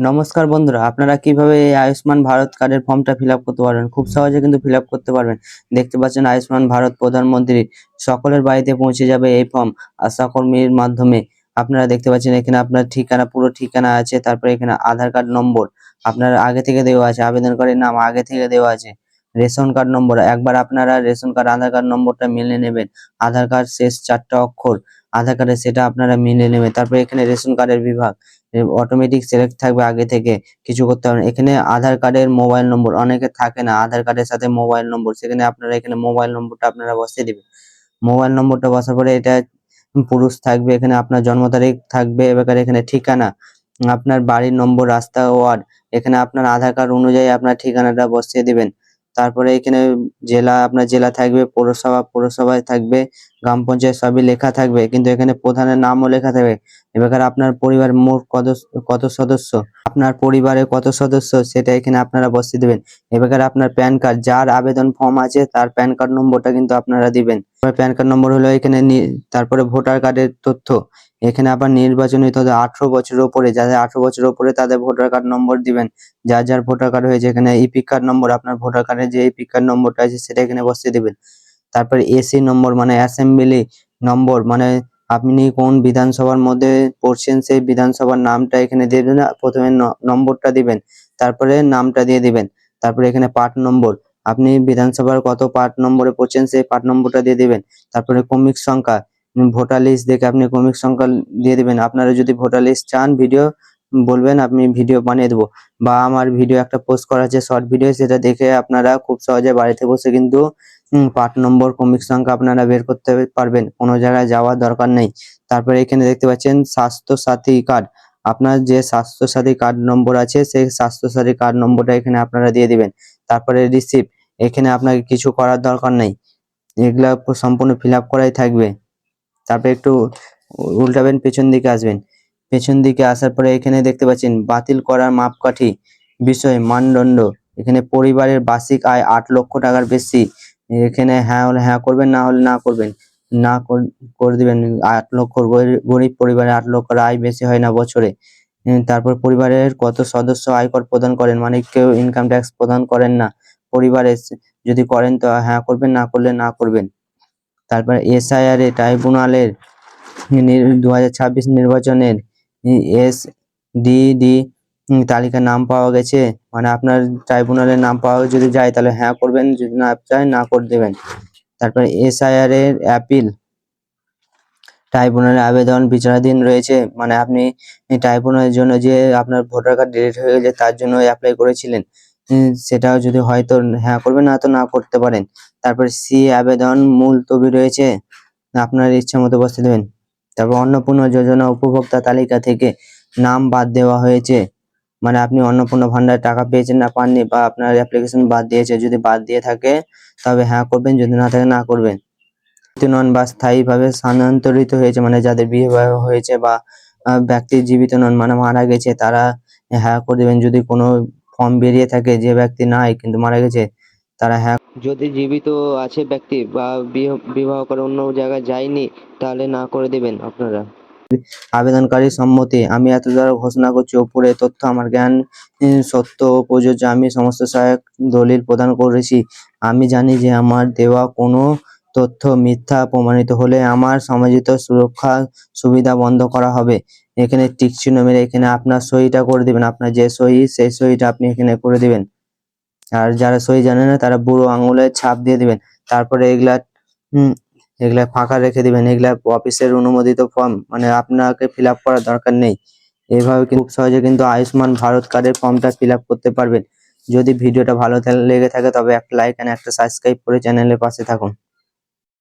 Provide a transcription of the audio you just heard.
নমস্কার বন্ধুরা, আপনারা কিভাবে এই আয়ুষ্মান ভারত কার্ডের ফর্মটা ফিল আপ করতে পারবেন? খুব সহজে কিন্তু ফিল আপ করতে পারবেন। দেখতে পাচ্ছেন আয়ুষ্মান ভারত প্রধানমন্ত্রী সকলের বাড়িতে পৌঁছে যাবে এই ফর্ম আশাকর্মীর মাধ্যমে। আপনারা দেখতে পাচ্ছেন এখানে আপনার ঠিকানা, পুরো ঠিকানা আছে, তারপরে এখানে আধার কার্ড নম্বর আপনার আগে থেকে দেওয়া আছে, আবেদনকারীর নাম আগে থেকে দেওয়া আছে, রেশন কার্ড নম্বর একবার আপনারা রেশন কার্ড আধার কার্ড নম্বরটা মিলিয়ে নেবেন। আধার কার্ড শেষ 4টা অক্ষর আধার কার্ডে, সেটা আপনারা মিলিয়ে নেবেন। তারপরে এখানে রেশন কার্ডের বিভাগ অটোমেটিক সিলেক্ট থাকবে, আগে থেকে কিছু করতে হবে না। এখানে আধার কার্ডের মোবাইল নম্বর অনেকে থাকে না, আধার কার্ডের সাথে মোবাইল নম্বর, সেখানে আপনারা এখানে মোবাইল নম্বরটা আপনারা বসিয়ে দিবেন। মোবাইল নম্বরটা বসার পরে এটা পুরুষ থাকবে, এখানে আপনার জন্ম তারিখ থাকবে, এবার এখানে ঠিকানা, আপনার বাড়ির নম্বর, রাস্তা, ওয়ার্ড, এখানে আপনার আধার কার্ড অনুযায়ী আপনার ঠিকানাটা বসিয়ে দিবেন। তারপরে এখানে জেলা, আপনার জেলা থাকবে, পৌরসভায় থাকবে, গ্রাম পঞ্চায়েত সবই লেখা থাকবে, কিন্তু এখানে প্রধানের নামও লেখা থাকবে। এবার আপনার পরিবার মোট কত সদস্য, আপনার পরিবারে কত সদস্য সেটা এখানে আপনারা বসিয়ে দিবেন। এবার আপনার প্যান কার্ড, যার আবেদন ফর্ম আছে তার প্যান কার্ড নম্বরটা কিন্তু আপনারা দিবেন। প্যান কার্ড নম্বর হলো এখানে, তারপরে ভোটার কার্ডের তথ্য, এখানে আবার নির্বাচনী তথ্য, 18 বছরের উপরে, যাদের 18 বছরের উপরে তাদের ভোটার কার্ড নম্বর দিবেন। যার যার ভোটার কার্ড হয়েছে এখানে ইপিক কার্ড নম্বর, আপনার ভোটার কার্ডের যে ইপিক কার্ড নম্বরটা আছে সেটা এখানে বসিয়ে দিবেন। তারপরে এসি নম্বর মানে অ্যাসেম্বলি নম্বর, মানে আপনি কোন বিধানসভার মধ্যে পড়ছেন সেই বিধানসভার নামটা এখানে দিয়ে দেবেন। প্রথমে নম্বরটা দিবেন, তারপরে নামটা দিয়ে দিবেন। তারপরে এখানে পার্ট নম্বর, আপনি বিধানসভার কত পার্ট নম্বরে পড়ছেন সেই পার্ট নম্বরটা দিয়ে দিবেন। তারপরে ক্রমিক সংখ্যা, ভোটার লিস্ট দেখে আপনি ক্রমিক সংখ্যা দিয়ে দিবেন। আপনারা যদি ভোটার লিস্ট চান ভিডিও বলবেন, আপনি ভিডিও বানিয়ে দেবো, বা আমার ভিডিও একটা পোস্ট করা আছে শর্ট ভিডিও, সেটা দেখে আপনারা খুব সহজে বাড়িতে বসে কিন্তু পার্ট নম্বর, ক্রমিক সংখ্যা আপনারা বের করতে পারবেন, কোনো জায়গায় যাওয়ার দরকার নেই। তারপরে এখানে দেখতে পাচ্ছেন স্বাস্থ্য সাথী কার্ড, আপনার যে স্বাস্থ্য সাথী কার্ড নম্বর আছে সেই স্বাস্থ্য সাথী কার্ড নম্বরটা এখানে আপনারা দিয়ে দিবেন। তারপরে রিসিপ্ট, এখানে আপনাকে কিছু করার দরকার নেই, এগুলা সম্পূর্ণ ফিল আপ করাই থাকবে। তারপরে একটু উল্টাবেন, পেছন দিকে আসবেন। পেছন দিকে আসার পরে এখানে দেখতে পাচ্ছেন বাতিল করার মাপকাঠি, বিষয়, মানদণ্ড, এখানে পরিবারের বার্ষিক আয় 8 লক্ষ টাকার বেশি, এখানে হ্যাঁ হলে হ্যাঁ করবেন, না হলে না করবেন, না করে দিবেন। 8 লক্ষ, গরিব পরিবারে 8 লক্ষ আয় বেশি হয় না বছরে। তারপর পরিবারের কত সদস্য আয়কর প্রদান করেন, মানে কেউ ইনকাম ট্যাক্স প্রদান করেন না পরিবারে, যদি করেন তো হ্যাঁ করবেন, না করলে না করবেন। তারপর এসআইআর ট্রাইব্যুনালের 2026 নির্বাচনের এসডিডি তালিকার নাম পাওয়া গেছে, মানে আপনার ট্রাইব্যুনালের নাম পাওয়া যদি যায় তাহলে হ্যাঁ করবেন, যদি না চায় না করে দেবেন। তারপরে এসআইআর এর অ্যাপিল, ট্রাইব্যুনালের আবেদন বিচারাধীন রয়েছে, মানে আপনি ট্রাইব্যুনালের জন্য যে আপনার ভোটার কার্ড ডিলিট হয়ে গেছে তার জন্য অ্যাপ্লাই করেছিলেন, সেটাও যদি হয় তো হ্যাঁ করবেন, না তো না করতে পারেন। তারপর সি আবেদন মুলতবি রয়েছে, আপনার ইচ্ছা মতো বসিয়ে দেবেন। তারপর অন্নপূর্ণা যোজনা উপভোক্তা তালিকা থেকে নাম বাদ দেওয়া হয়েছে, মানে আপনি অন্নপূর্ণা ভান্ডার টাকা পেয়েছেন না পাননি, বা আপনার অ্যাপ্লিকেশন বাদ দিয়েছে, যদি বাদ দিয়ে থাকে তবে হ্যাঁ করবেন, যদি না থাকে না করবেন। নন বা স্থায়ীভাবে স্থানান্তরিত হয়েছে, মানে যাদের বিবাহ হয়েছে বা ব্যক্তি জীবিত নন মানে মারা গেছে, তারা হ্যাঁ করে দেবেন। যদি কোনো ফর্ম বেরিয়ে থাকে যে ব্যক্তি নাই কিন্তু মারা গেছে, তারা হ্যাঁ। যদি জীবিত আছে ব্যক্তি বা বিবাহ করে অন্য জায়গায় যায়নি তাহলে না করে দেবেন আপনারা। আবেদনকারী সম্মতি, আমি এত দ্বারা ঘোষণা করছি উপরে তথ্য আমার জ্ঞান সত্য ও প্রযোজ্য, আমি সমস্ত সহায়ক দলিল প্রদান করেছি। আমি জানি যে আমার দেওয়া কোনো তথ্য মিথ্যা প্রমাণিত হলে আমার সমাজিত সুরক্ষা সুবিধা বন্ধ করা হবে। এখানে টিক চিহ্ন মেরে এখানে আপনার সইটা করে দিবেন, আপনার যে সই সেই সইটা আপনি এখানে করে দিবেন। আর যারা সই জানে না তারা বুড়ো আঙুলের ছাপ দিয়ে দিবেন। তারপরে এগুলা ফাঁকা রেখে দিবেন। এগুলা অফিসের অনুমোদিত ফর্ম, মানে আপনাকে ফিল আপ করার দরকার নেই। এইভাবে খুব সহজে কিন্তু আয়ুষ্মান ভারত কার্ডের ফর্মটা ফিল আপ করতে পারবেন। যদি ভিডিওটা ভালো লেগে থাকে তবে একটা লাইক এন্ড একটা সাবস্ক্রাইব করে চ্যানেলের পাশে থাকুন।